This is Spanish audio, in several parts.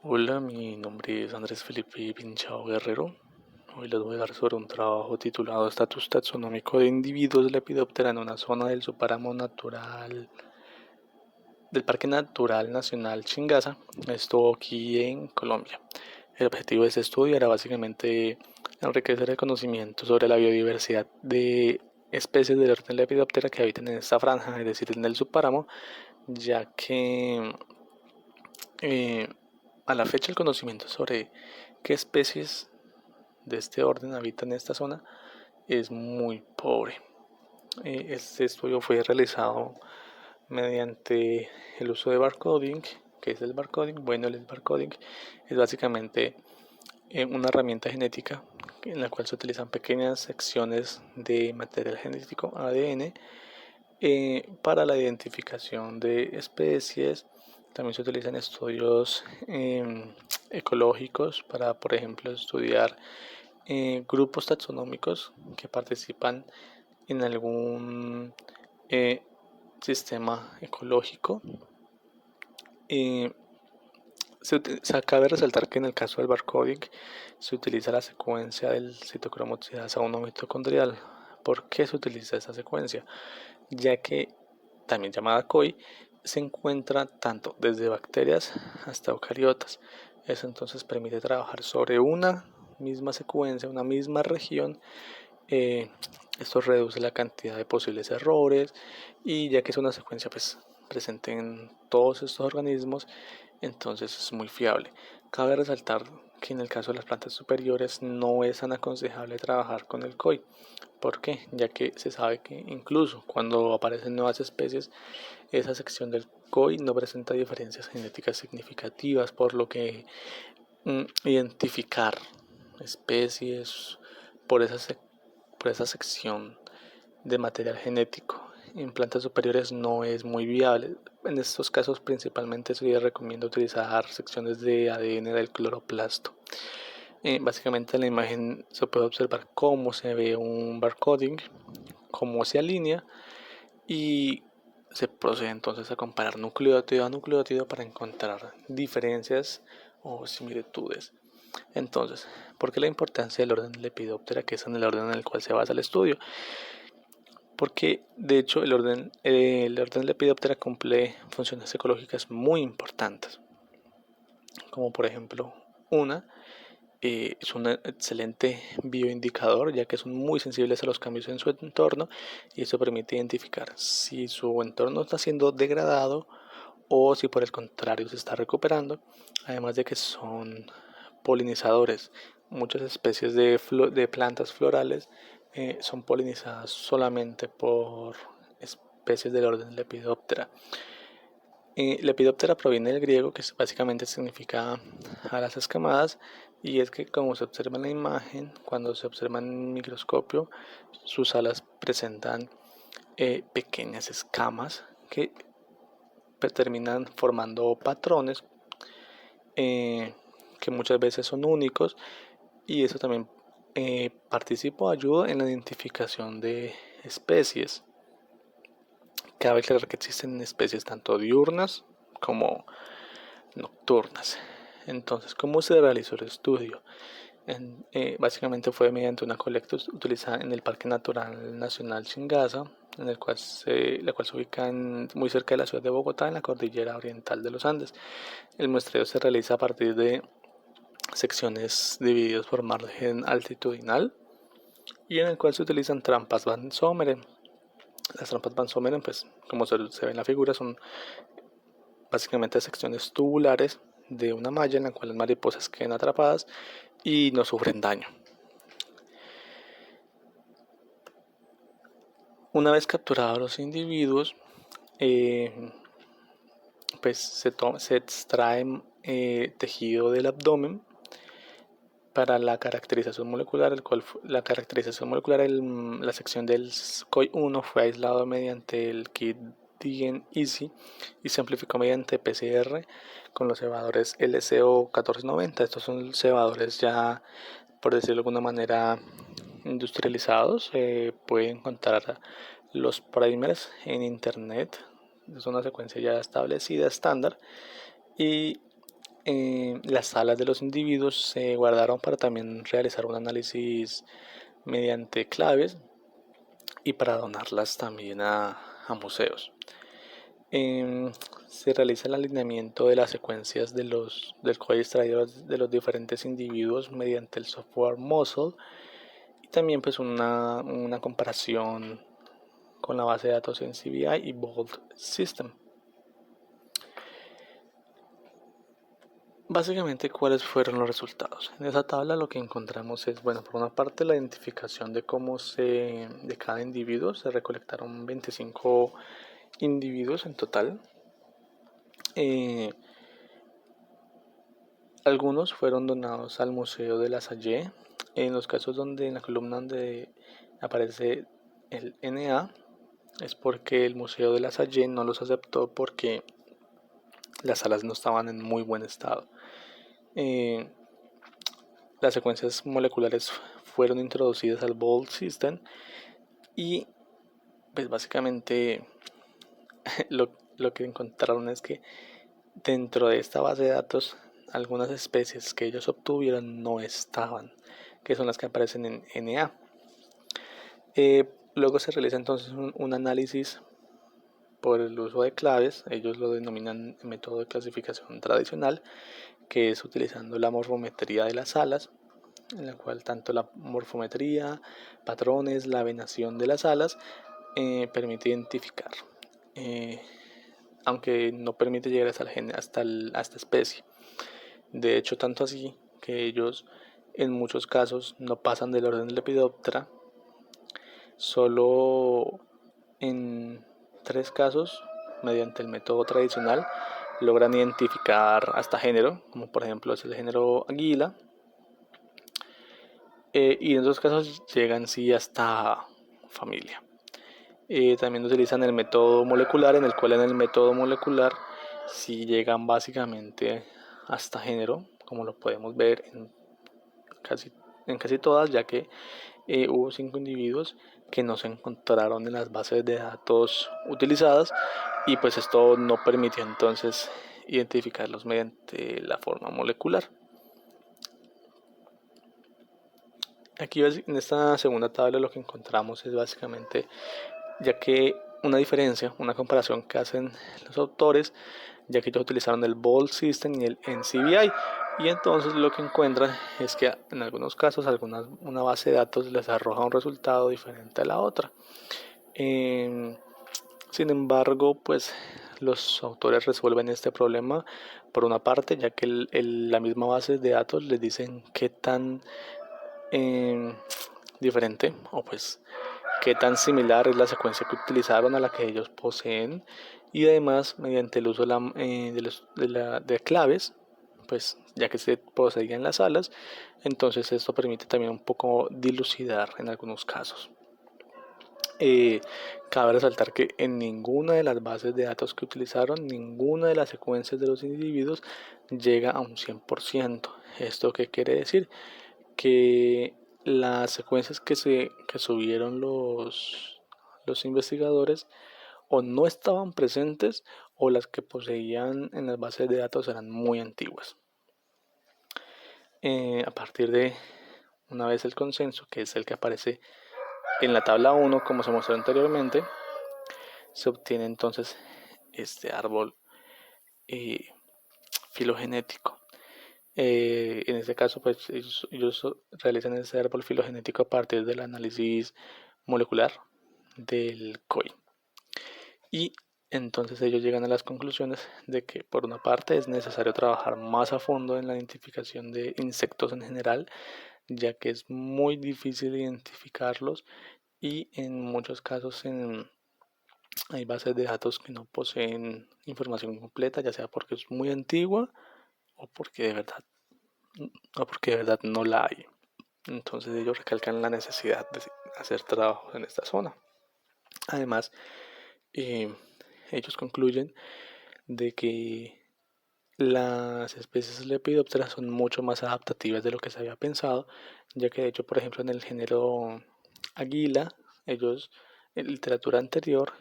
Hola, mi nombre es Andrés Felipe Pinchao Guerrero. Hoy les voy a hablar sobre un trabajo titulado Estatus taxonómico de individuos Lepidoptera en una zona del subpáramo natural del Parque Natural Nacional Chingaza, esto aquí en Colombia. El objetivo de este estudio era básicamente enriquecer el conocimiento sobre la biodiversidad de especies del orden Lepidoptera que habitan en esta franja, es decir, en el subpáramo, ya que eh, a la fecha el conocimiento sobre qué especies de este orden habitan en esta zona es muy pobre. Este estudio fue realizado mediante el uso de barcoding. ¿Qué es el barcoding? Bueno, el barcoding es básicamente una herramienta genética en la cual se utilizan pequeñas secciones de material genético ADN para la identificación de especies. También se utilizan estudios ecológicos para, por ejemplo, estudiar grupos taxonómicos que participan en algún eh, sistema ecológico. Eh, se cabe resaltar que en el caso del barcoding se utiliza la secuencia del citocromo oxidasa 1 mitocondrial. ¿Por qué se utiliza esa secuencia? Ya que, también llamada COI, se encuentra tanto desde bacterias hasta eucariotas. Eso entonces permite trabajar sobre una misma secuencia, una misma región. eh, Esto reduce la cantidad de posibles errores y ya que es una secuencia pues presente en todos estos organismos, entonces es muy fiable. Cabe resaltar que en el caso de las plantas superiores no es tan aconsejable trabajar con el COI. ¿Por qué? Ya que se sabe que incluso cuando aparecen nuevas especies, esa sección del COI no presenta diferencias genéticas significativas, por lo que identificar especies por por esa sección de material genético en plantas superiores no es muy viable. En estos casos principalmente se recomienda utilizar secciones de ADN del cloroplasto. Básicamente en la imagen se puede observar cómo se ve un barcoding, cómo se alinea y se procede entonces a comparar nucleótido a nucleótido para encontrar diferencias o similitudes. Entonces, ¿por qué la importancia del orden Lepidoptera, que es en el orden en el cual se basa el estudio? Porque de hecho el orden Lepidoptera cumple funciones ecológicas muy importantes, como por ejemplo una, es un excelente bioindicador ya que son muy sensibles a los cambios en su entorno y eso permite identificar si su entorno está siendo degradado o si por el contrario se está recuperando, además de que son polinizadores. Muchas especies de plantas florales son polinizadas solamente por especies del orden Lepidoptera. Lepidoptera proviene del griego, que básicamente significa alas escamadas, y es que como se observa en la imagen, cuando se observa en microscopio, sus alas presentan pequeñas escamas que terminan formando patrones eh, que muchas veces son únicos y eso también participa o ayuda en la identificación de especies. Cabe aclarar que existen especies tanto diurnas como nocturnas. Entonces, ¿cómo se realizó el estudio? Básicamente fue mediante una colecta utilizada en el Parque Natural Nacional Chingaza, la cual se ubica muy cerca de la ciudad de Bogotá, en la cordillera oriental de los Andes. El muestreo se realiza a partir de secciones divididas por margen altitudinal y en el cual se utilizan trampas Van Someren. Las trampas Van Someren, pues como se ve en la figura, son básicamente secciones tubulares de una malla en la cual las mariposas quedan atrapadas y no sufren daño. Una vez capturados los individuos, pues se extrae tejido del abdomen para la caracterización molecular, la sección del COI-1 fue aislado mediante el kit Digen Easy y se amplificó mediante PCR con los cebadores LCO1490. Estos son cebadores ya, por decirlo de alguna manera, industrializados. Pueden encontrar los primers en internet. Es una secuencia ya establecida, estándar. Y las salas de los individuos se guardaron para también realizar un análisis mediante claves y para donarlas también a museos. Se realiza el alineamiento de las secuencias del código extraído de los diferentes individuos mediante el software Muscle y también pues una comparación con la base de datos en CBI y Vault System. Básicamente, ¿cuáles fueron los resultados? En esa tabla lo que encontramos es, bueno, por una parte la identificación de de cada individuo. Se recolectaron 25 individuos en total. Algunos fueron donados al Museo de la Salle. En los casos donde en la columna donde aparece el NA es porque el Museo de la Salle no los aceptó porque las salas no estaban en muy buen estado. Las secuencias moleculares fueron introducidas al Vault System y pues básicamente lo que encontraron es que dentro de esta base de datos algunas especies que ellos obtuvieron no estaban, que son las que aparecen en NA. Luego se realiza entonces un análisis por el uso de claves. Ellos lo denominan método de clasificación tradicional, que es utilizando la morfometría de las alas, en la cual tanto la morfometría, patrones, la venación de las alas permite identificar, aunque no permite llegar hasta esta especie. De hecho, tanto así que ellos en muchos casos no pasan del orden de Lepidoptera. Solo en 3 casos, mediante el método tradicional, logran identificar hasta género, como por ejemplo es el género Anguila, y en otros casos llegan sí hasta familia. También utilizan el método molecular, en el cual en el método molecular sí llegan básicamente hasta género, como lo podemos ver en casi todas, ya que hubo 5 individuos que no se encontraron en las bases de datos utilizadas y pues esto no permitió entonces identificarlos mediante la forma molecular. Aquí en esta segunda tabla lo que encontramos es básicamente, ya que una diferencia, una comparación que hacen los autores, ya que ellos utilizaron el Vault System y el NCBI, y entonces lo que encuentran es que en algunos casos una base de datos les arroja un resultado diferente a la otra. Sin embargo, pues los autores resuelven este problema por una parte, ya que la misma base de datos les dicen qué tan diferente o pues qué tan similar es la secuencia que utilizaron a la que ellos poseen, y además mediante el uso de claves, pues ya que se poseían las alas, entonces esto permite también un poco dilucidar en algunos casos. Cabe resaltar que en ninguna de las bases de datos que utilizaron, ninguna de las secuencias de los individuos llega a un 100%. ¿Esto qué quiere decir? Que las secuencias que subieron los investigadores o no estaban presentes, o las que poseían en las bases de datos eran muy antiguas. A partir de una vez el consenso, que es el que aparece en la tabla 1 como se mostró anteriormente, se obtiene entonces este árbol filogenético. En este caso, pues ellos realizan ese árbol filogenético a partir del análisis molecular del COI. Y entonces ellos llegan a las conclusiones de que por una parte es necesario trabajar más a fondo en la identificación de insectos en general, ya que es muy difícil identificarlos y en muchos casos hay bases de datos que no poseen información completa, ya sea porque es muy antigua o porque de verdad no la hay. Entonces ellos recalcan la necesidad de hacer trabajos en esta zona. Además, ellos concluyen de que las especies Lepidoptera son mucho más adaptativas de lo que se había pensado, ya que de hecho, por ejemplo, en el género Aguila, ellos en literatura anterior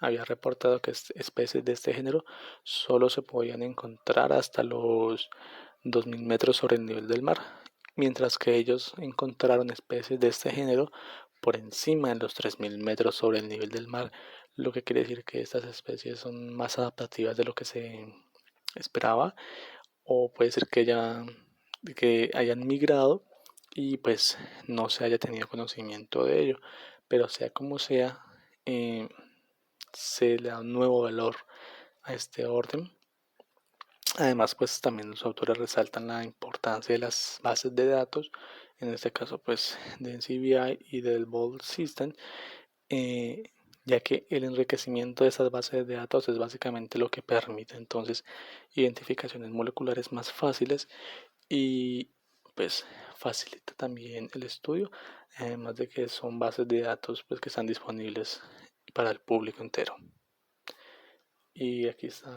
había reportado que especies de este género solo se podían encontrar hasta los 2000 metros sobre el nivel del mar, mientras que ellos encontraron especies de este género por encima de los 3000 metros sobre el nivel del mar, lo que quiere decir que estas especies son más adaptativas de lo que se esperaba, o puede ser que hayan migrado y pues no se haya tenido conocimiento de ello, pero sea como sea, eh, se le da un nuevo valor a este orden. Además, pues también los autores resaltan la importancia de las bases de datos, en este caso pues de NCBI y del Vault System, eh, ya que el enriquecimiento de esas bases de datos es básicamente lo que permite entonces identificaciones moleculares más fáciles y pues facilita también el estudio, además de que son bases de datos pues que están disponibles para el público entero. Y aquí está